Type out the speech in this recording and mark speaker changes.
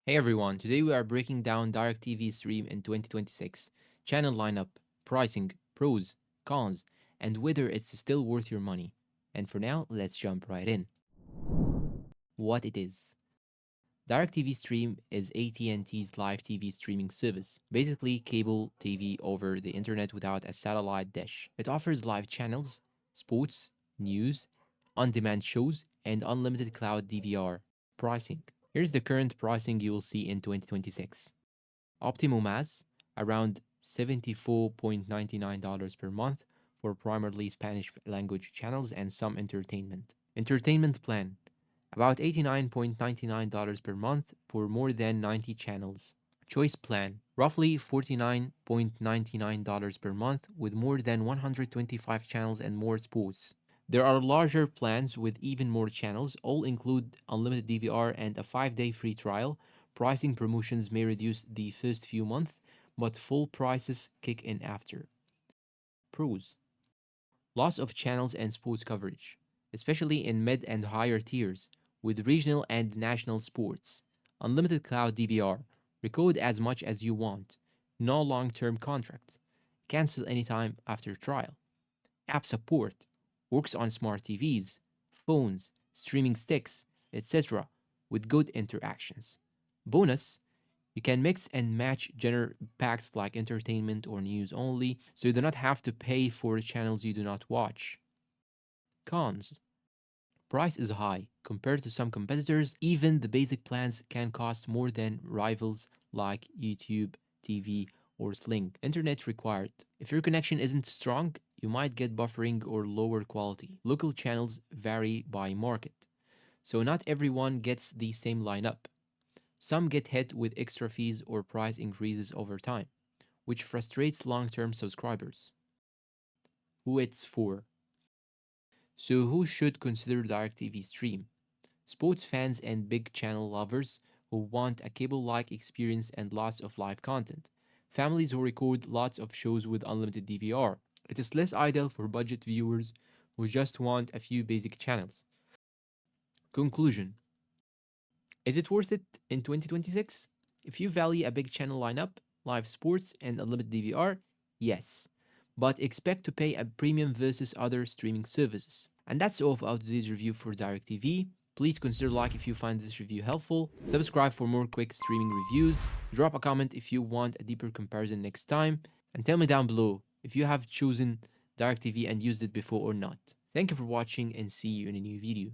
Speaker 1: Hey everyone, today we are breaking down DirecTV Stream in 2026, channel lineup, pricing, pros, cons, and whether it's still worth your money. And for now, let's jump right in. What it is. DirecTV Stream is AT&T's live TV streaming service, basically cable TV over the internet without a satellite dish. It offers live channels, sports, news, on-demand shows, and unlimited cloud DVR. Pricing. Here's the current pricing you will see in 2026. Optimum Mass, around $74.99 per month for primarily Spanish language channels and some entertainment. Entertainment Plan, about $89.99 per month for more than 90 channels. Choice Plan, roughly $49.99 per month with more than 125 channels and more sports. There are larger plans with even more channels. All include unlimited DVR and a 5-day free trial. Pricing promotions may reduce the first few months, but full prices kick in after. Pros: loss of channels and sports coverage, especially in mid and higher tiers, with regional and national sports. Unlimited cloud DVR, record as much as you want. No long term contracts. Cancel anytime after trial. App support works on smart TVs, phones, streaming sticks, etc., with good interactions. Bonus: you can mix and match genre packs like entertainment or news only, so you do not have to pay for channels you do not watch. Cons: price is high. Compared to some competitors, even the basic plans can cost more than rivals like YouTube, TV, or Sling. Internet required. If your connection isn't strong, you might get buffering or lower quality. Local channels vary by market, so not everyone gets the same lineup. Some get hit with extra fees or price increases over time, which frustrates long term subscribers. Who it's for? So, who should consider DirecTV Stream? Sports fans and big channel lovers who want a cable like experience and lots of live content. Families who record lots of shows with unlimited DVR. It is less ideal for budget viewers who just want a few basic channels. Conclusion: is it worth it in 2026? If you value a big channel lineup, live sports, and unlimited DVR, yes. But expect to pay a premium versus other streaming services. And that's all for today's review for DirecTV. Please consider like if you find this review helpful, subscribe for more quick streaming reviews, drop a comment if you want a deeper comparison next time, and tell me down below if you have chosen DirecTV and used it before or not. Thank you for watching and see you in a new video.